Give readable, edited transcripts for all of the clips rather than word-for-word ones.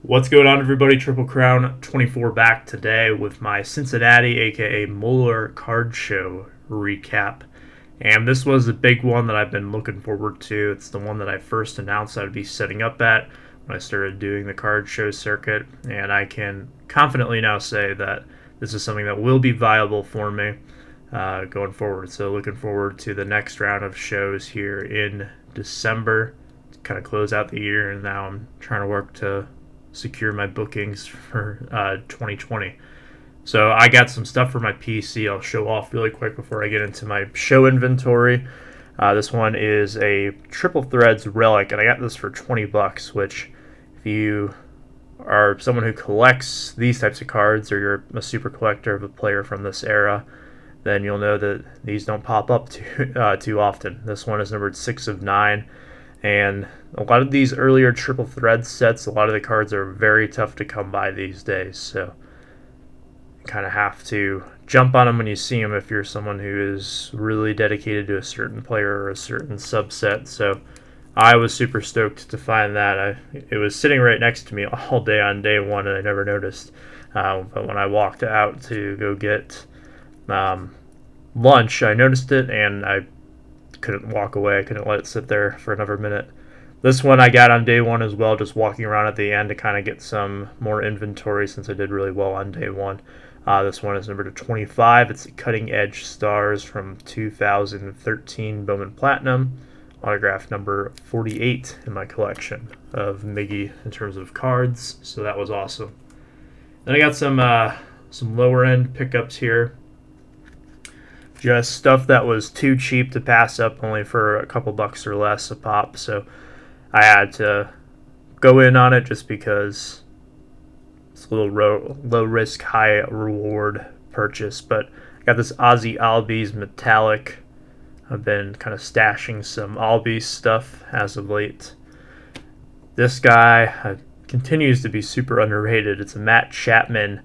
What's going on, everybody? Triple Crown 24 back today with my Cincinnati, aka Moeller card show recap. And this was the big one that I've been looking forward to. It's the one that I first announced I'd be setting up at when I started doing the card show circuit. And I can confidently now say that this is something that will be viable for me going forward. So, looking forward to the next round of shows here in December to kind of close out the year. And now I'm trying to work to secure my bookings for 2020. So I got some stuff for my PC I'll show off really quick before I get into my show inventory. This one is a Triple Threads Relic, and I got this for $20, which if you are someone who collects these types of cards or you're a super collector of a player from this era, then you'll know that these don't pop up too often. This one is numbered 6 of 9. And a lot of these earlier triple thread sets, a lot of the cards are very tough to come by these days. So you kind of have to jump on them when you see them if you're someone who is really dedicated to a certain player or a certain subset. So I was super stoked to find that. It was sitting right next to me all day on day one, and I never noticed. But when I walked out to go get lunch, I noticed it, and I couldn't walk away. I couldn't let it sit there for another minute. This one I got on day one as well, just walking around at the end to kind of get some more inventory since I did really well on day one. This one is number 25. It's Cutting Edge Stars from 2013 Bowman Platinum. Autograph number 48 in my collection of Miggy in terms of cards, so that was awesome. Then I got some lower end pickups here. Just stuff that was too cheap to pass up, only for a couple bucks or less a pop. So I had to go in on it just because it's a little low risk, high reward purchase. But I got this Ozzy Albies Metallic. I've been kind of stashing some Albies stuff as of late. This guy continues to be super underrated. It's a Matt Chapman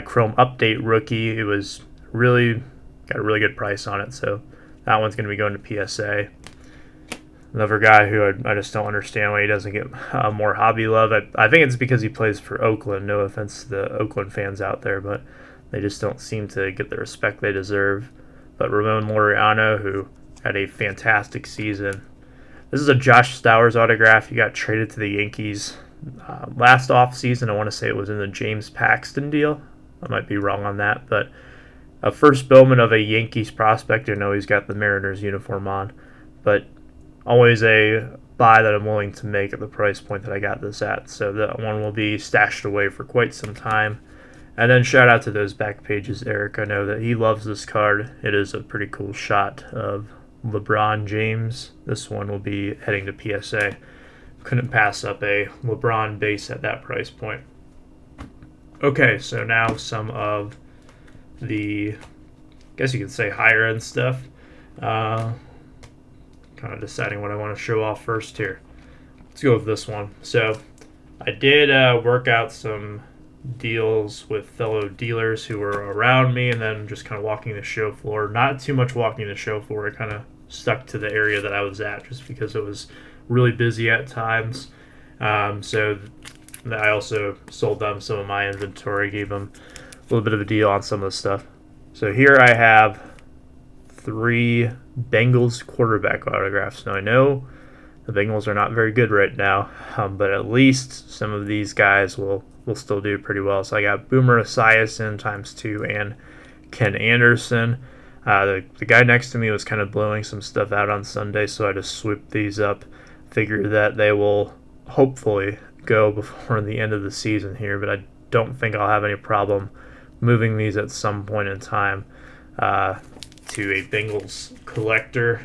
Chrome Update rookie. It was really got a really good price on it, so that one's going to be going to PSA. Another guy who I just don't understand why he doesn't get more hobby love. I think it's because he plays for Oakland. No offense to the Oakland fans out there, but they just don't seem to get the respect they deserve. But Ramon Laureano, who had a fantastic season. This is a Josh Stowers autograph. He got traded to the Yankees last offseason. I want to say it was in the James Paxton deal. I might be wrong on that, but a first Bowman of a Yankees prospect. I know he's got the Mariners uniform on, but always a buy that I'm willing to make at the price point that I got this at. So that one will be stashed away for quite some time. And then shout out to those back pages, Eric. I know that he loves this card. It is a pretty cool shot of LeBron James. This one will be heading to PSA. Couldn't pass up a LeBron base at that price point. Okay, so now some of the, I guess you could say, higher end stuff. Kind of deciding what I want to show off first here. Let's go with this one. So I did work out some deals with fellow dealers who were around me, and then just kind of walking the show floor. Not too much walking the show floor. I kind of stuck to the area that I was at just because it was really busy at times. So I also sold them some of my inventory, gave them a little bit of a deal on some of the stuff. So here I have 3 Bengals quarterback autographs. Now I know the Bengals are not very good right now, but at least some of these guys will still do pretty well. So I got Boomer Esiason ×2 and Ken Anderson. The guy next to me was kind of blowing some stuff out on Sunday, so I just swooped these up. Figure that they will hopefully go before the end of the season here, but I don't think I'll have any problem moving these at some point in time to a Bengals collector,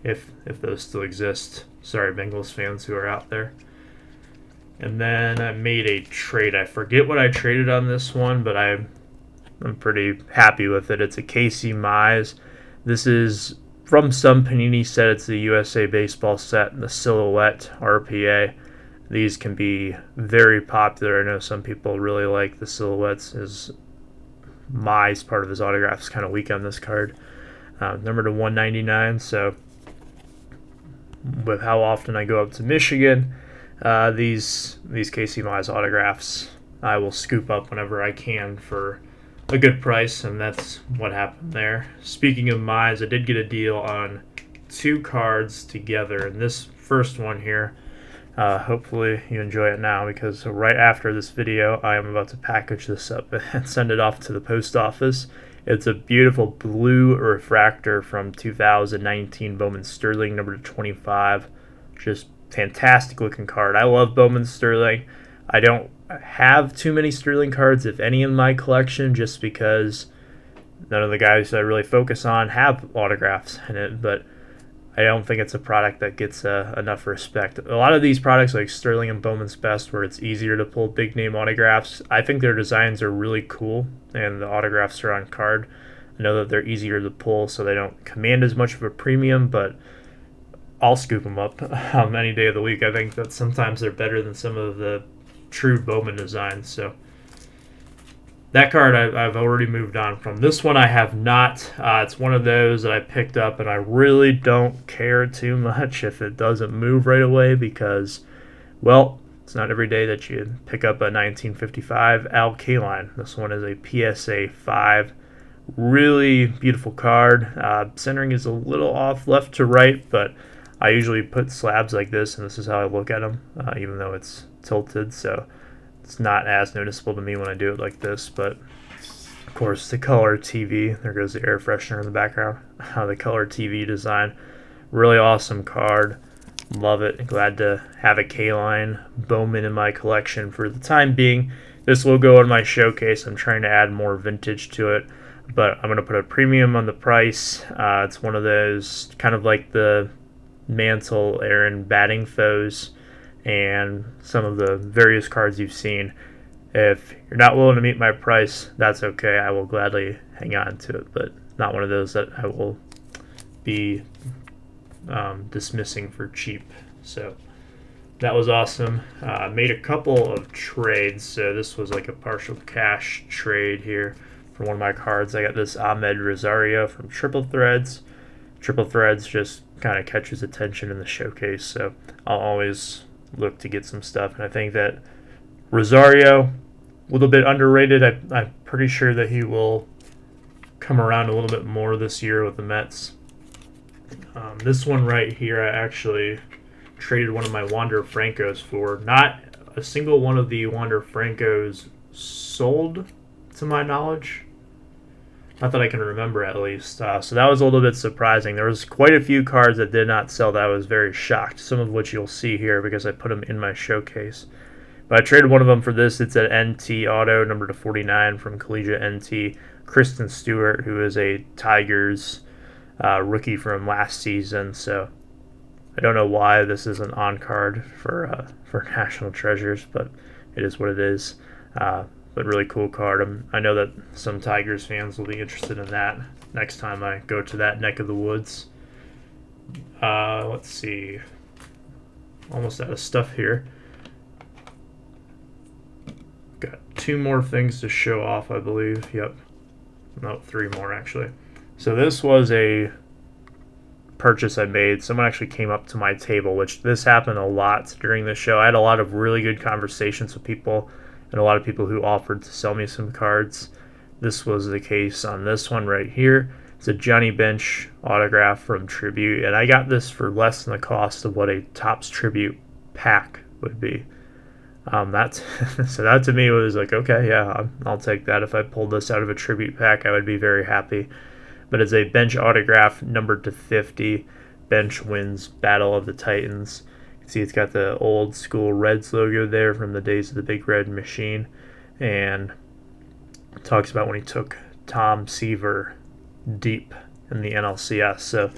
if those still exist. Sorry, Bengals fans who are out there. And then I made a trade. I forget what I traded on this one, but I'm pretty happy with it. It's a Casey Mize. This is from some Panini set. It's the USA Baseball set and the Silhouette RPA. These can be very popular. I know some people really like the Silhouettes. His Mize part of his autograph is kind of weak on this card. Number to 199. So with how often I go up to Michigan These Casey Mize autographs I will scoop up whenever I can for a good price, and that's what happened there. Speaking of Mize, I did get a deal on 2 cards together, and this first one here, hopefully you enjoy it now, because right after this video I am about to package this up and send it off to the post office. It's a beautiful blue refractor from 2019 Bowman Sterling number 25. Just fantastic looking card. I love Bowman Sterling. I don't have too many Sterling cards, if any, in my collection, just because none of the guys I really focus on have autographs in it, but I don't think it's a product that gets enough respect. A lot of these products, like Sterling and Bowman's Best, where it's easier to pull big name autographs, I think their designs are really cool, and the autographs are on card. I know that they're easier to pull, so they don't command as much of a premium, but I'll scoop them up any day of the week. I think that sometimes they're better than some of the true Bowman designs. So that card I've already moved on from. This one I have not. It's one of those that I picked up, and I really don't care too much if it doesn't move right away, because, well, it's not every day that you pick up a 1955 Al Kaline. This one is a PSA 5. Really beautiful card. Centering is a little off left to right, but I usually put slabs like this, and this is how I look at them, even though it's tilted, so it's not as noticeable to me when I do it like this. But of course, the color TV, there goes the air freshener in the background. The color TV design, really awesome card. Love it. Glad to have a K-line Bowman in my collection for the time being. This will go in my showcase. I'm trying to add more vintage to it, but I'm going to put a premium on the price. It's one of those kind of like the Mantle Aaron batting foes and some of the various cards you've seen. If you're not willing to meet my price, that's okay. I will gladly hang on to it, but not one of those that I will be dismissing for cheap. So that was awesome. Made a couple of trades. So this was like a partial cash trade here for one of my cards. I got this Ahmed Rosario from Triple Threads. Triple Threads just kind of catches attention in the showcase, so I'll always look to get some stuff. And I think that Rosario, a little bit underrated. I'm pretty sure that he will come around a little bit more this year with the Mets. This one right here, I actually traded one of my Wander Francos for. Not a single one of the Wander Francos sold, to my knowledge. Not that I can remember, at least. So that was a little bit surprising. There was quite a few cards that did not sell that I was very shocked, some of which you'll see here because I put them in my showcase. But I traded one of them for this. It's an NT auto, number to 49 from Collegiate NT. Kristen Stewart, who is a Tigers rookie from last season. So I don't know why this isn't on card for National Treasures, but it is what it is. But really cool card. I know that some Tigers fans will be interested in that next time I go to that neck of the woods. Let's see. Almost out of stuff here. Got 2 more things to show off, I believe. Yep. No, 3 more, actually. So this was a purchase I made. Someone actually came up to my table, which this happened a lot during the show. I had a lot of really good conversations with people, and a lot of people who offered to sell me some cards. This was the case on this one right here. It's a Johnny Bench autograph from Tribute, and I got this for less than the cost of what a Topps Tribute pack would be. So that to me was like, okay, yeah, I'll take that. If I pulled this out of a Tribute pack, I would be very happy. But it's a Bench autograph, numbered to 50. Bench wins Battle of the Titans. See, it's got the old school Reds logo there from the days of the Big Red Machine, and it talks about when he took Tom Seaver deep in the NLCS. So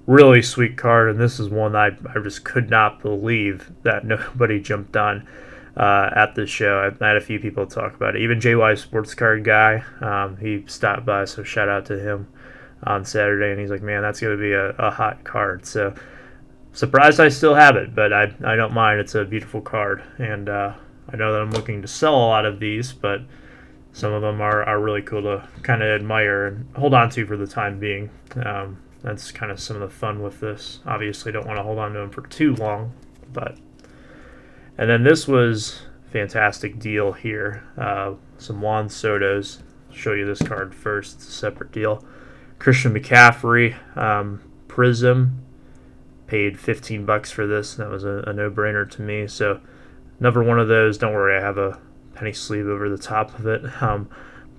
really sweet card, and this is one I just could not believe that nobody jumped on at the show. I had a few people talk about it. Even JY Sports Card Guy, he stopped by, so shout out to him on Saturday, and he's like, man, that's going to be a hot card. So surprised I still have it, but I don't mind. It's a beautiful card, and I know that I'm looking to sell a lot of these, but some of them are really cool to kind of admire and hold on to for the time being. That's kind of some of the fun with this. Obviously, don't want to hold on to them for too long, but And then this was a fantastic deal here. Some Juan Soto's. I'll show you this card first. It's a separate deal. Christian McCaffrey, Prism. Paid $15 for this. That was a no-brainer to me. So another one of those. Don't worry, I have a penny sleeve over the top of it.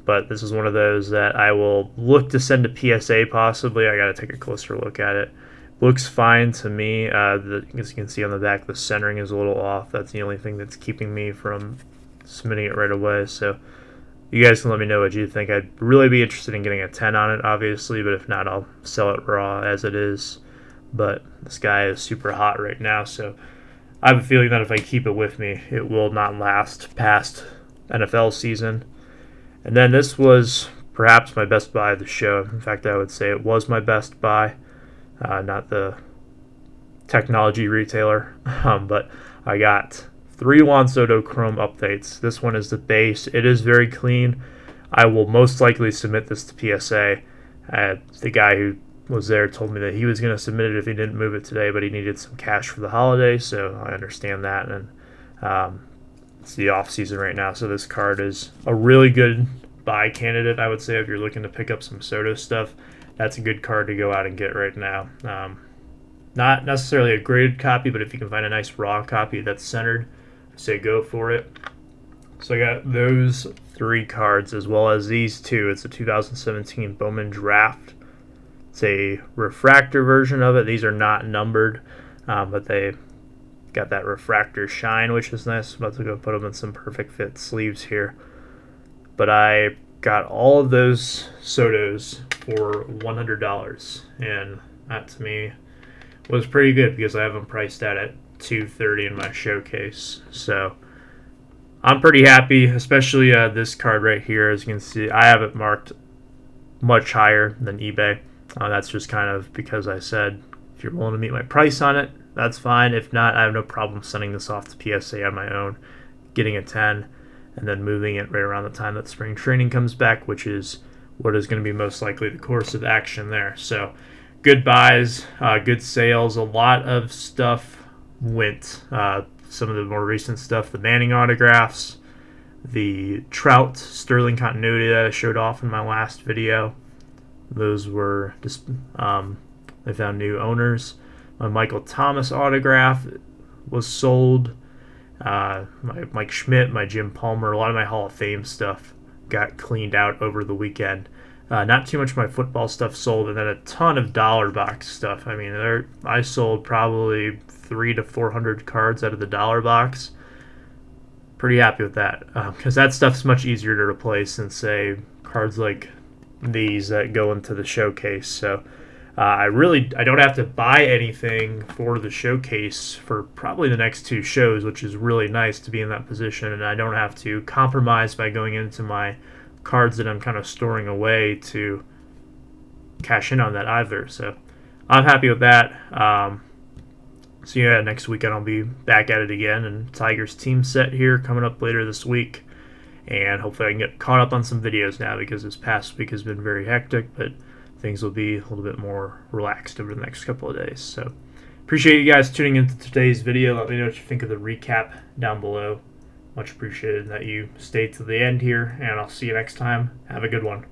But this is one of those that I will look to send to PSA possibly. I got to take a closer look at it. Looks fine to me. As you can see on the back, the centering is a little off. That's the only thing that's keeping me from submitting it right away. So you guys can let me know what you think. I'd really be interested in getting a 10 on it, obviously, but if not, I'll sell it raw as it is. But this guy is super hot right now, so I have a feeling that if I keep it with me, it will not last past NFL season. And then this was perhaps my best buy of the show. In fact, I would say it was my best buy, not the technology retailer, but I got 3 Juan Soto Chrome updates. This one is the base. It is very clean. I will most likely submit this to PSA. The guy who was there told me that he was going to submit it if he didn't move it today, but he needed some cash for the holiday, so I understand that. And it's the off season right now, so this card is a really good buy candidate, I would say, if you're looking to pick up some Soto stuff. That's a good card to go out and get right now. Not necessarily a graded copy, but if you can find a nice raw copy that's centered, I say go for it. So I got those 3 cards as well as these 2. It's a 2017 Bowman Draft. It's a refractor version of it. These are not numbered, but they got that refractor shine, which is nice. I'm about to go put them in some perfect fit sleeves here. But I got all of those Sotos for $100, and that to me was pretty good because I have them priced out at $230 in my showcase. So I'm pretty happy, especially this card right here. As you can see, I have it marked much higher than eBay. That's just kind of because I said if you're willing to meet my price on it, that's fine. If not, I have no problem sending this off to PSA on my own, getting a 10, and then moving it right around the time that spring training comes back, which is what is going to be most likely the course of action there. So good buys, good sales. A lot of stuff went. Some of the more recent stuff, the Manning autographs, the Trout Sterling continuity that I showed off in my last video. Those were just, they found new owners. My Michael Thomas autograph was sold. My Mike Schmidt, my Jim Palmer, a lot of my Hall of Fame stuff got cleaned out over the weekend. Not too much of my football stuff sold, and then a ton of dollar box stuff. I mean, I sold probably 300 to 400 cards out of the dollar box. Pretty happy with that, because that stuff's much easier to replace than, say, cards like these that go into the showcase. So I don't have to buy anything for the showcase for probably the next 2 shows, which is really nice to be in that position, and I don't have to compromise by going into my cards that I'm kind of storing away to cash in on that either. So I'm happy with that. So yeah, next weekend I'll be back at it again, and Tigers team set here coming up later this week. And hopefully I can get caught up on some videos now because this past week has been very hectic, but things will be a little bit more relaxed over the next couple of days. So appreciate you guys tuning into today's video. Let me know what you think of the recap down below. Much appreciated that you stayed to the end here, and I'll see you next time. Have a good one.